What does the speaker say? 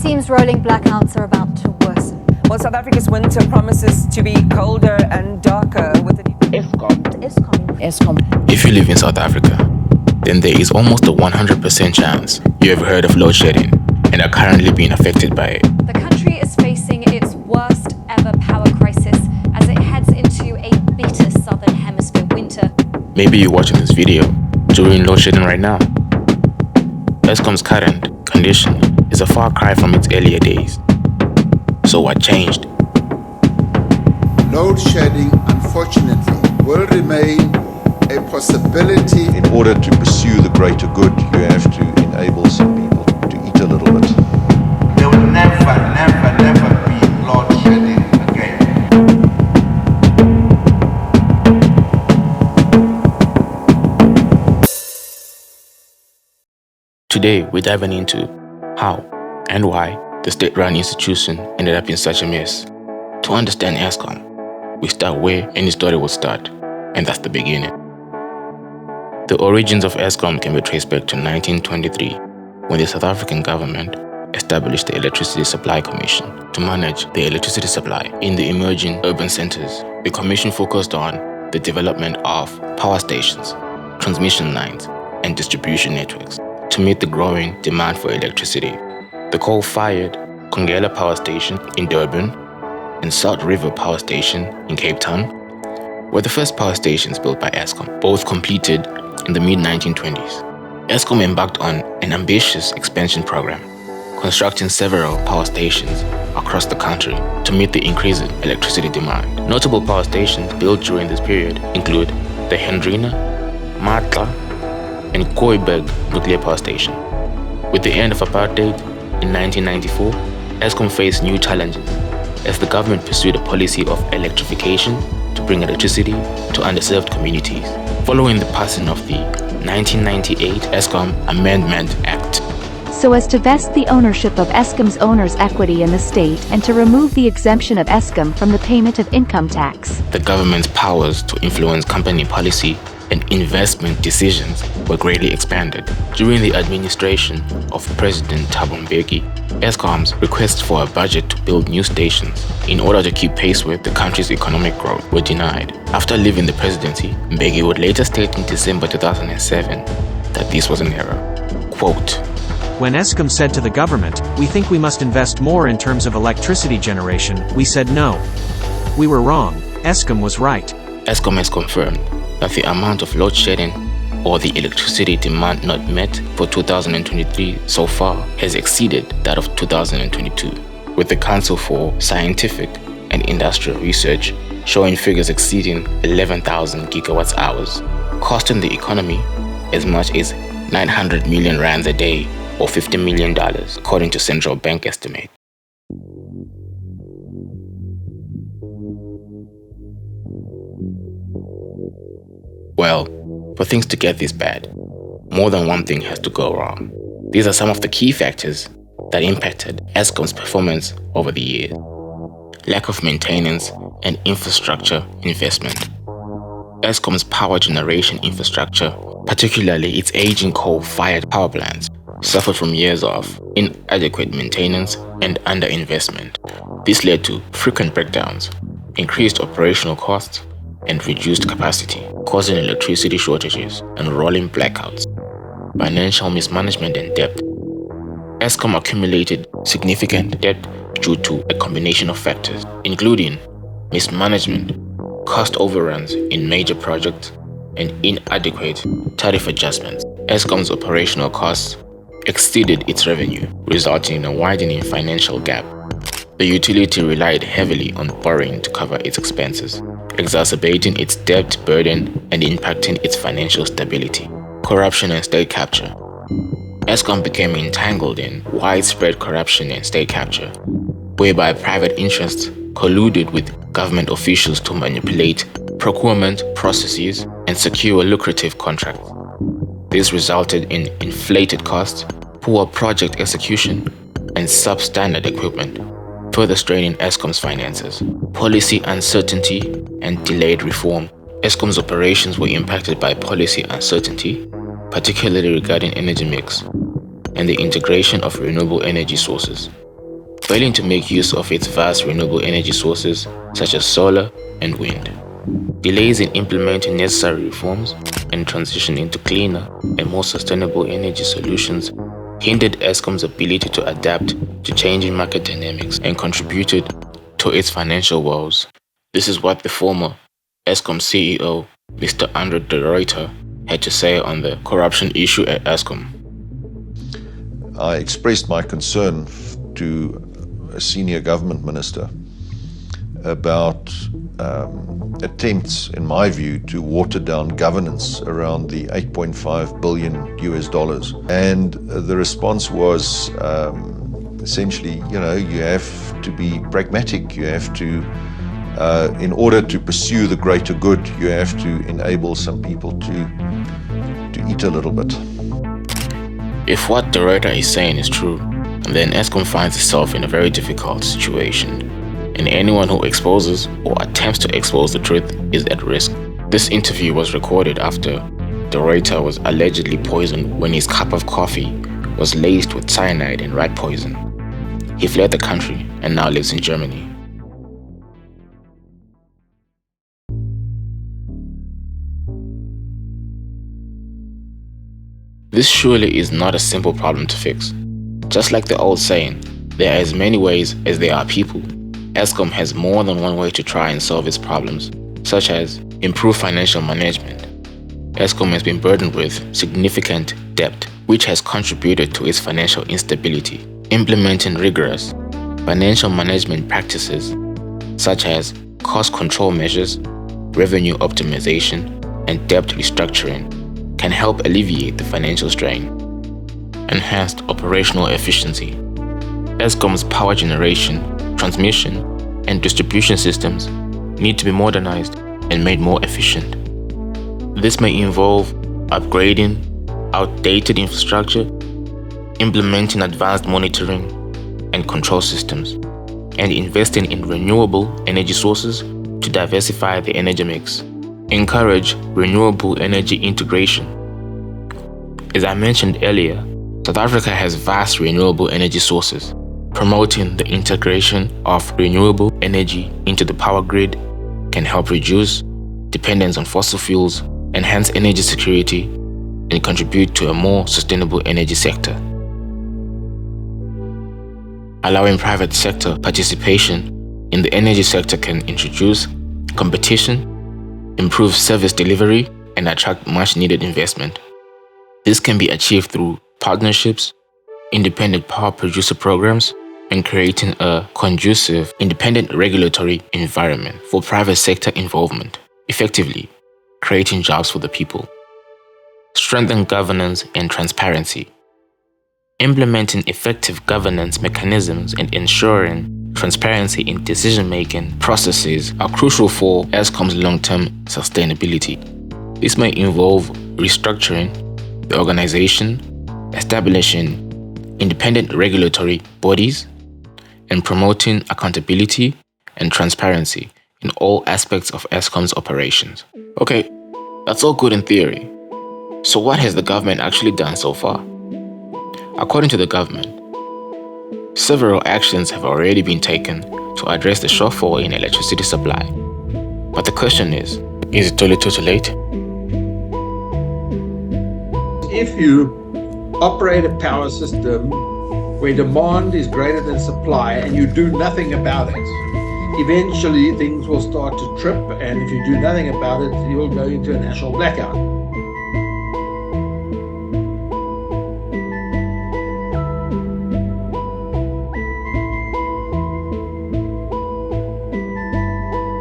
seems rolling blackouts are about to worsen. Well, South Africa's winter promises to be colder and darker with the Eskom. If you live in South Africa, then there is almost a 100% chance you have heard of load shedding and are currently being affected by it. The country is facing its worst ever power crisis as it heads into a bitter southern hemisphere winter. Maybe you're watching this video during load shedding right now. Eskom's current condition is a far cry from its earlier days. So what changed? Load shedding, unfortunately, will remain a possibility. In order to pursue the greater good, you have to enable some people to eat a little bit. There will never be load shedding again. Today, we're diving into how and why the state-run institution ended up in such a mess. To understand Eskom, we start where any story would start, and that's the beginning. The origins of Eskom can be traced back to 1923, when the South African government established the Electricity Supply Commission to manage the electricity supply in the emerging urban centers. The commission focused on the development of power stations, transmission lines, and distribution networks to meet the growing demand for electricity. The coal-fired Kongela Power Station in Durban and Salt River Power Station in Cape Town were the first power stations built by Eskom, both completed in the mid-1920s. Eskom embarked on an ambitious expansion program, constructing several power stations across the country to meet the increasing electricity demand. Notable power stations built during this period include the Hendrina, Matla, and Kooiberg nuclear power station. With the end of apartheid in 1994, Eskom faced new challenges as the government pursued a policy of electrification to bring electricity to underserved communities. Following the passing of the 1998 Eskom Amendment Act, so as to vest the ownership of Eskom's owners' equity in the state and to remove the exemption of Eskom from the payment of income tax. The government's powers to influence company policy and investment decisions were greatly expanded. During the administration of President Thabo Mbeki, Eskom's requests for a budget to build new stations in order to keep pace with the country's economic growth were denied. After leaving the presidency, Mbeki would later state in December 2007 that this was an error. Quote, "When Eskom said to the government, we think we must invest more in terms of electricity generation, we said no. We were wrong. Eskom was right." Eskom has confirmed that the amount of load shedding or the electricity demand not met for 2023 so far has exceeded that of 2022, with the Council for Scientific and Industrial Research showing figures exceeding 11,000 gigawatts hours, costing the economy as much as 900 million rands a day or $50 million, according to central bank estimate. Well, for things to get this bad, more than one thing has to go wrong. These are some of the key factors that impacted Eskom's performance over the years. Lack of maintenance and infrastructure investment. Eskom's power generation infrastructure, particularly its aging coal-fired power plants, suffered from years of inadequate maintenance and underinvestment. This led to frequent breakdowns, increased operational costs, and reduced capacity, causing electricity shortages and rolling blackouts. Financial mismanagement and debt. Eskom accumulated significant debt due to a combination of factors, including mismanagement, cost overruns in major projects, and inadequate tariff adjustments. Eskom's operational costs exceeded its revenue, resulting in a widening financial gap. The utility relied heavily on borrowing to cover its expenses, exacerbating its debt burden and impacting its financial stability. Corruption and state capture. Eskom became entangled in widespread corruption and state capture, whereby private interests colluded with government officials to manipulate procurement processes and secure lucrative contracts. This resulted in inflated costs, poor project execution, and substandard equipment, further straining Eskom's finances. Policy uncertainty and delayed reform. Eskom's operations were impacted by policy uncertainty, particularly regarding energy mix and the integration of renewable energy sources. failing to make use of its vast renewable energy sources such as solar and wind. Delays in implementing necessary reforms and transition into cleaner and more sustainable energy solutions hindered Eskom's ability to adapt to changing market dynamics and contributed to its financial woes. This is what the former Eskom CEO, Mr. Andre de Ruyter, had to say on the corruption issue at Eskom. I expressed my concern to a senior government minister about attempts, in my view, to water down governance around the $8.5 billion US. And the response was essentially, you have to be pragmatic. You have to, in order to pursue the greater good, you have to enable some people to eat a little bit. If what the writer is saying is true, then Eskom finds itself in a very difficult situation, and anyone who exposes or attempts to expose the truth is at risk. This interview was recorded after the writer was allegedly poisoned when his cup of coffee was laced with cyanide and rat poison. He fled the country and now lives in Germany. This surely is not a simple problem to fix. Just like the old saying, there are as many ways as there are people. Eskom has more than one way to try and solve its problems, such as improve financial management. Eskom has been burdened with significant debt, which has contributed to its financial instability. Implementing rigorous financial management practices, such as cost control measures, revenue optimization, and debt restructuring, can help alleviate the financial strain. Enhanced operational efficiency. Eskom's power generation, transmission, and distribution systems need to be modernized and made more efficient. This may involve upgrading outdated infrastructure, implementing advanced monitoring and control systems, and investing in renewable energy sources to diversify the energy mix. Encourage renewable energy integration. As I mentioned earlier, South Africa has vast renewable energy sources. Promoting the integration of renewable energy into the power grid can help reduce dependence on fossil fuels, enhance energy security, and contribute to a more sustainable energy sector. Allowing private sector participation in the energy sector can introduce competition, improve service delivery, and attract much-needed investment. This can be achieved through partnerships, independent power producer programs, and creating a conducive, independent regulatory environment for private sector involvement, effectively creating jobs for the people. Strengthen governance and transparency. Implementing effective governance mechanisms and ensuring transparency in decision-making processes are crucial for Eskom's long-term sustainability. This may involve restructuring the organization, establishing independent regulatory bodies, and promoting accountability and transparency in all aspects of Eskom's operations. Okay, that's all good in theory. So what has the government actually done so far? According to the government, several actions have already been taken to address the shortfall in electricity supply. But the question is it too little too late? If you operate a power system where demand is greater than supply and you do nothing about it, eventually things will start to trip, and if you do nothing about it, you'll go into a national blackout.